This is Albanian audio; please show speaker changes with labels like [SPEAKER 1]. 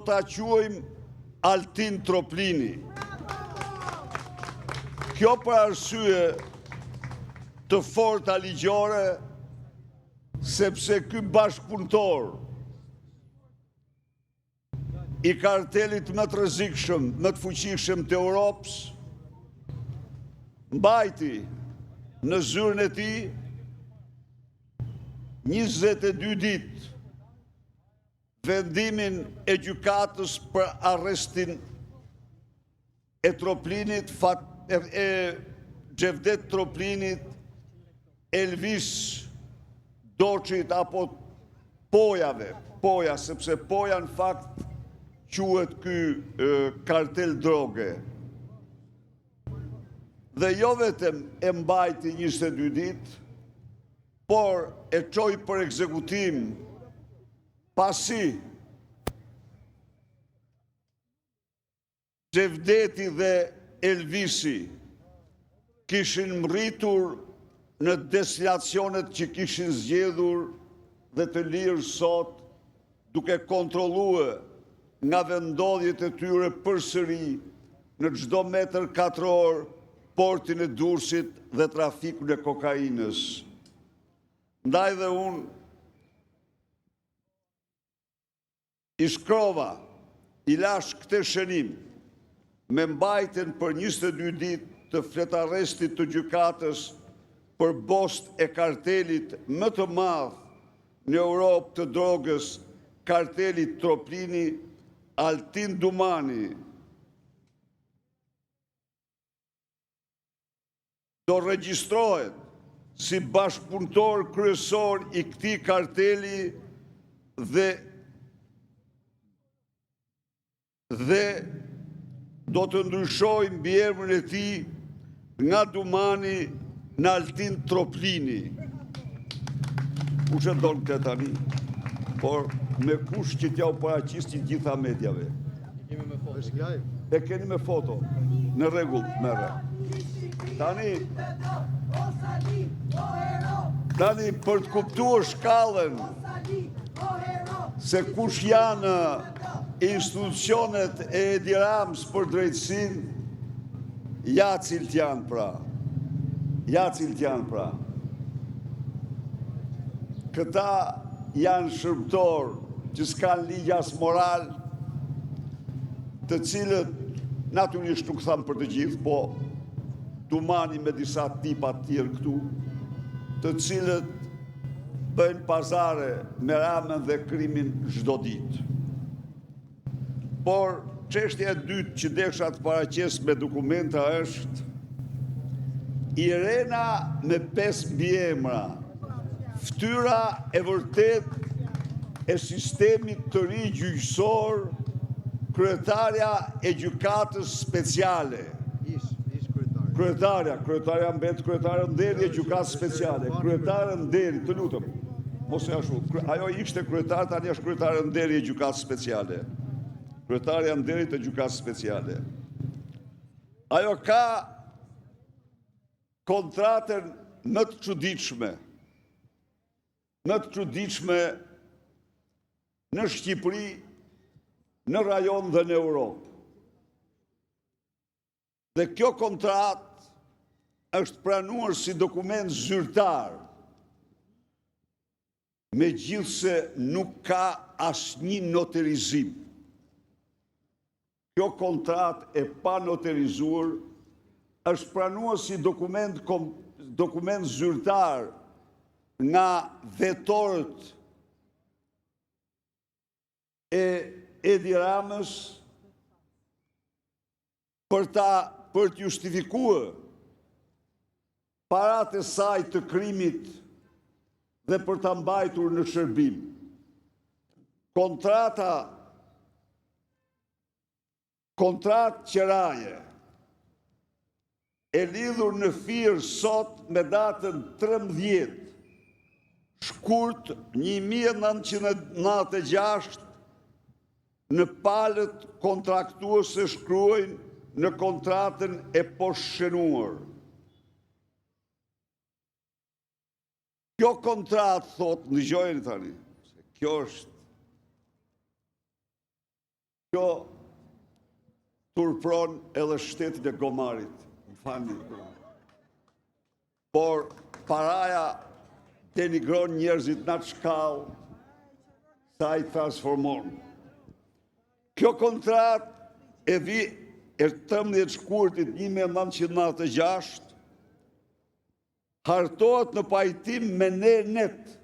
[SPEAKER 1] ta quajmë Altin Troplini. Kjo për arsye të forta ligjore, sepse ky bashkëpunëtor i kartelit më të rrezikshëm, më të fuqishëm të Europës, mbajti në zyrën e tij 22 ditë vendimin e gjykatës për arrestin e Troplinit, Xhevdet Troplinit, Elvis Doçit apo Poja, sepse Poja në fakt quhet ky kartel droge. Dhe jo vetëm e mbajti 22 ditë, por e çoi për ekzekutim pasi Xhevdeti dhe Elvisi kishin mritur në destinacionet që kishin zgjedhur dhe të lirë sot, duke kontrolluar nga vendodhjet e tyre përsëri në çdo metër katror portin e Durrësit dhe trafikun e kokainës. Ndaj dhe unë i shkrova, i lash këtë shënim me mbajtjen për 22 ditë të fletarrestit të gjykatës për bost e kartelit më të madh në Europë të drogës, kartelit Troplini, Altin Dumani. Do regjistrohet si bashkëpunëtor kryesor i këtij karteli dhe do të ndryshojë mbiemrin e tij nga Dumani në Altin Troplini. Kush e don këtë tani? Por me kush që t'ja u paraqisti gjitha medjave. E keni me foto. Në rregull, merre. Tani për të kuptuar shkallën se kush janë institucionet e Edi Ramës për drejtësinë, ja cilët janë pra. Këta janë shërbëtor që s'kan ligj as moral, të cilët natyrisht nuk tham për të gjithë, po Dumani me disa tipa të tjerë këtu, të cilët bëjnë pazare me ramën dhe krimin çdo ditë. Por çështja e dytë që desha të paraqes me dokumenta është Irena me 5 mbiemra, fytyra e vërtet e sistemit të ri gjyqësor, kryetarja e gjykatës speciale. Kryetarja mbet kryetarja nderi e gjykatës speciale. Kryetarja nderi, të lutem. Mos e ashtu. Ajo ishte kryetar, tani është kryetarja nderi e gjykatës speciale. Kryetarja nderi të gjykatës speciale. Ajo ka kontratën më të çuditshme në Shqipëri, në rajon dhe në Europë. Dhe kjo kontratë është pranuar si dokument zyrtar, megjithse nuk ka asnjë noterizim. Kjo kontratë e pa noterizuar është pranuar si dokument zyrtar nga vetorët e Edi Ramës për të justifikuar paratë e saj të krimit dhe për ta mbajtur në shërbim. Kontratë qeraje e lidhur në firë sot me datën 13 shkurt 1996 në palët kontraktuese shkruajnë në kontratën e poshtshënuar. Kjo kontratë, thot, ndëgjojeni tani, kjo është Kjo turpron edhe shtetin e Gomarit, më falni. Por paraja denigron njerëzit në atë shkallë sa i transformon. Kjo kontrat e vi e 13 shkurtit 1996 hartohet në pajtim me Nenet,